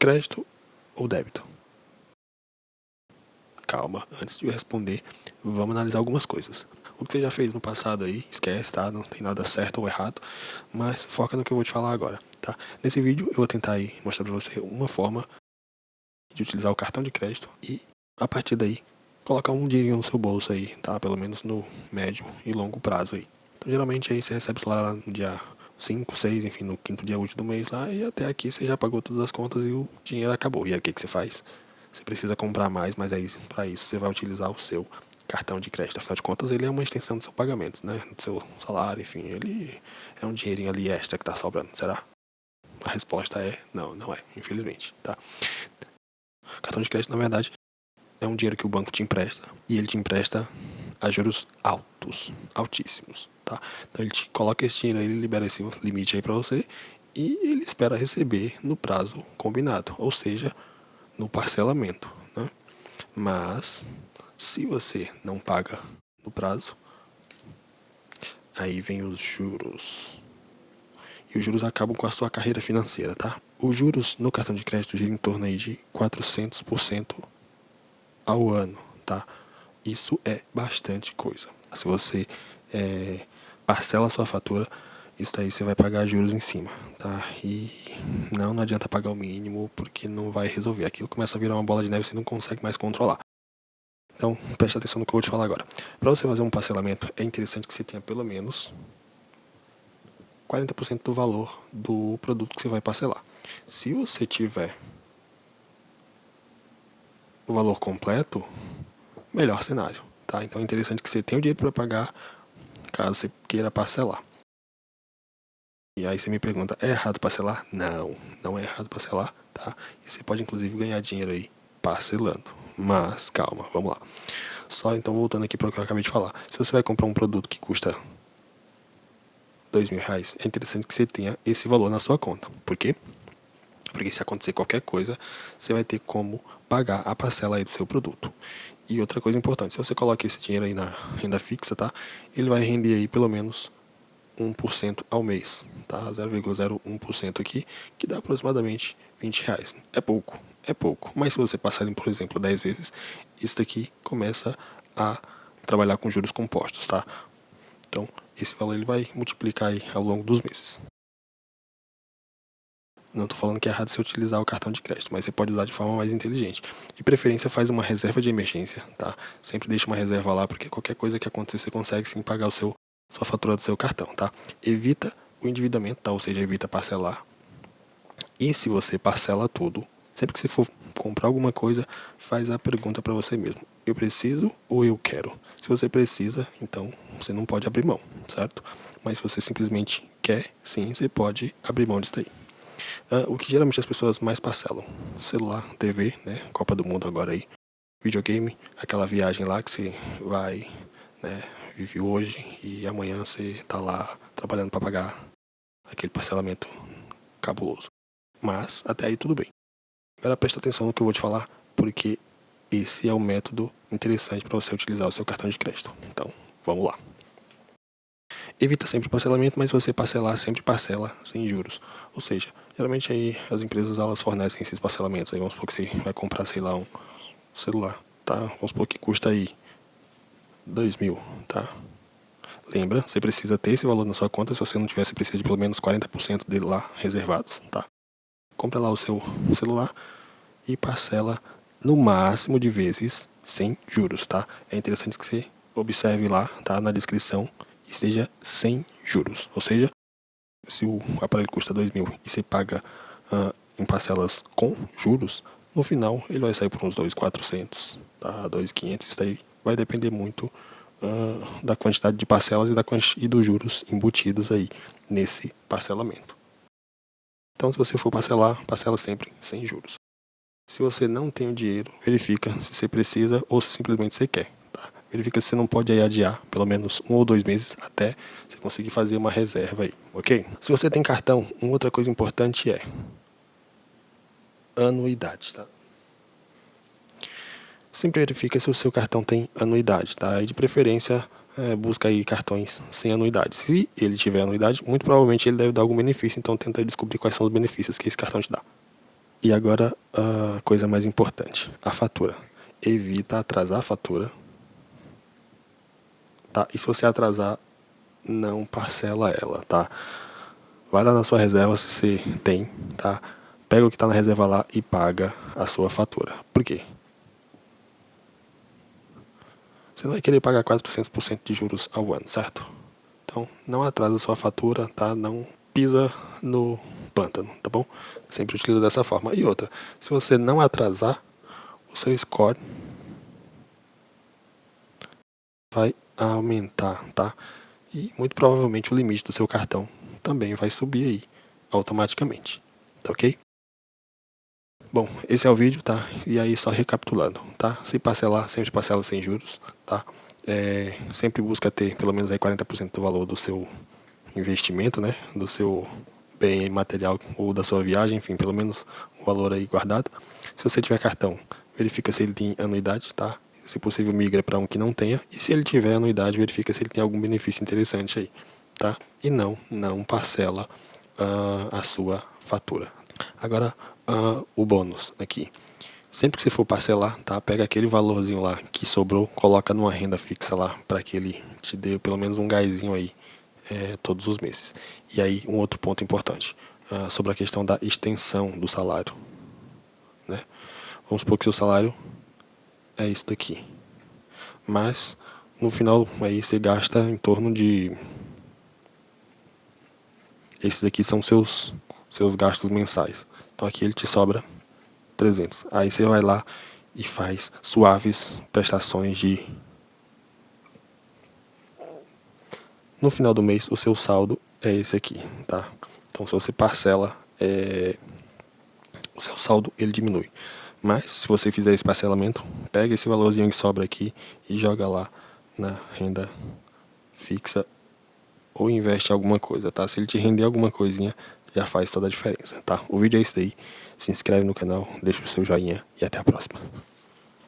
crédito ou débito? Calma, antes de eu responder, vamos analisar algumas coisas. O que você já fez no passado aí, esquece, tá? Não tem nada certo ou errado, mas foca no que eu vou te falar agora, tá? Nesse vídeo eu vou tentar aí mostrar pra você uma forma de utilizar o cartão de crédito e, a partir daí, colocar um dinheirinho no seu bolso aí, tá? Pelo menos no médio e longo prazo aí. Então, geralmente aí você recebe o salário lá no dia 5, 6, enfim, no quinto dia útil do mês lá, e até aqui você já pagou todas as contas e o dinheiro acabou. E aí o que você faz? Você precisa comprar mais, mas aí para isso você vai utilizar o seu cartão de crédito. Afinal de contas, ele é uma extensão do seu pagamento, né? Do seu salário, enfim, ele é um dinheirinho ali extra que tá sobrando, será? A resposta é não, não é, infelizmente, tá? Cartão de crédito, na verdade, é um dinheiro que o banco te empresta e ele te empresta a juros altos, altíssimos, tá? Então ele te coloca esse dinheiro aí, ele libera esse limite aí pra você e ele espera receber no prazo combinado, ou seja, no parcelamento, né? Mas se você não paga no prazo, aí vem os juros. E os juros acabam com a sua carreira financeira, tá? Os juros no cartão de crédito giram em torno aí de 400% ao ano, tá? Isso é bastante coisa. Se você parcela a sua fatura, isso daí você vai pagar juros em cima, tá? E não adianta pagar o mínimo, porque não vai resolver. Aquilo começa a virar uma bola de neve e você não consegue mais controlar. Então, preste atenção no que eu vou te falar agora. Para você fazer um parcelamento, é interessante que você tenha pelo menos 40% do valor do produto que você vai parcelar. Se você tiver o valor completo, melhor cenário, tá? Então é interessante que você tenha o dinheiro para pagar, caso você queira parcelar. E aí você me pergunta, é errado parcelar? Não, não é errado parcelar, tá? E você pode inclusive ganhar dinheiro aí parcelando. Mas calma, vamos lá. Só então voltando aqui para o que eu acabei de falar. Se você vai comprar um produto que custa R$2.000, é interessante que você tenha esse valor na sua conta. Por quê? Porque se acontecer qualquer coisa, você vai ter como pagar a parcela aí do seu produto. E outra coisa importante, se você coloca esse dinheiro aí na renda fixa, tá? Ele vai render aí pelo menos 1% ao mês, tá? 0,01% aqui, que dá aproximadamente R$20. É pouco. Mas se você passar em, por exemplo, 10 vezes, isso daqui começa a trabalhar com juros compostos, tá? Então, esse valor ele vai multiplicar aí ao longo dos meses. Não estou falando que é errado você utilizar o cartão de crédito, mas você pode usar de forma mais inteligente. De preferência, faz uma reserva de emergência, tá? Sempre deixa uma reserva lá, porque qualquer coisa que acontecer, você consegue sim pagar sua fatura do seu cartão, tá? Evita o endividamento, tá? Ou seja, evita parcelar. E se você parcela tudo, sempre que você for comprar alguma coisa, faz a pergunta para você mesmo: eu preciso ou eu quero? Se você precisa, então você não pode abrir mão, certo? Mas se você simplesmente quer, sim, você pode abrir mão disso daí. O que geralmente as pessoas mais parcelam: celular, TV, né? Copa do Mundo agora aí, videogame, aquela viagem lá que você vai, né? Vive hoje e amanhã você tá lá trabalhando para pagar aquele parcelamento cabuloso. Mas até aí tudo bem. Agora presta atenção no que eu vou te falar, porque esse é o método interessante para você utilizar o seu cartão de crédito. Então, vamos lá. Evita sempre o parcelamento, mas se você parcelar, sempre parcela sem juros. Ou seja, geralmente aí as empresas elas fornecem esses parcelamentos. Aí vamos supor que você vai comprar, sei lá, um celular, tá? Vamos supor que custa aí 2.000, tá? Lembra, você precisa ter esse valor na sua conta. Se você não tiver, você precisa de pelo menos 40% dele lá reservados, tá? Compra lá o seu celular e parcela no máximo de vezes sem juros, tá? É interessante que você observe lá, tá? Na descrição, que seja sem juros. Ou seja, se o aparelho custa 2.000 e você paga em parcelas com juros, no final ele vai sair por uns 2.400, tá? 2.500, isso daí vai depender muito da quantidade de parcelas e dos juros embutidos aí nesse parcelamento. Então, se você for parcelar, parcela sempre sem juros. Se você não tem o dinheiro, verifica se você precisa ou se simplesmente você quer, tá? Verifica se você não pode aí adiar pelo menos 1 ou 2 meses até você conseguir fazer uma reserva aí, ok? Se você tem cartão, uma outra coisa importante é anuidade, tá? Sempre verifica se o seu cartão tem anuidade, tá? E de preferência, busca aí cartões sem anuidade. Se ele tiver anuidade, muito provavelmente ele deve dar algum benefício, então tenta descobrir quais são os benefícios que esse cartão te dá. E agora a coisa mais importante, a fatura. Evita atrasar a fatura, tá? E se você atrasar, não parcela ela, tá? Vai lá na sua reserva se você tem, tá? Pega o que tá na reserva lá e paga a sua fatura. Por quê? Você não vai querer pagar 400% de juros ao ano, certo? Então, não atrasa a sua fatura, tá? Não pisa no pântano, tá bom? Sempre utiliza dessa forma. E outra, se você não atrasar, o seu score vai aumentar, tá? E muito provavelmente o limite do seu cartão também vai subir aí, automaticamente, tá ok? Bom, esse é o vídeo, tá? E aí só recapitulando, tá? Se parcelar, sempre parcela sem juros, tá? Sempre busca ter pelo menos aí 40% do valor do seu investimento, né? Do seu bem material ou da sua viagem, enfim, pelo menos o valor aí guardado. Se você tiver cartão, verifica se ele tem anuidade, tá? Se possível, migra para um que não tenha. E se ele tiver anuidade, verifica se ele tem algum benefício interessante aí, tá? E não parcela a sua fatura. Agora, o bônus aqui. Sempre que você for parcelar, tá? Pega aquele valorzinho lá que sobrou, coloca numa renda fixa lá, para que ele te dê pelo menos um gásinho aí todos os meses. E aí, um outro ponto importante, sobre a questão da extensão do salário, né? Vamos supor que seu salário é isso daqui. Mas, no final, aí você gasta em torno de... Esses aqui são seus gastos mensais. Então aqui ele te sobra 300. Aí você vai lá e faz suaves prestações de... No final do mês, o seu saldo é esse aqui, tá? Então se você parcela, o seu saldo ele diminui. Mas, se você fizer esse parcelamento, pega esse valorzinho que sobra aqui e joga lá na renda fixa ou investe em alguma coisa, tá? Se ele te render alguma coisinha, já faz toda a diferença, tá? O vídeo é esse daí. Se inscreve no canal, deixa o seu joinha e até a próxima.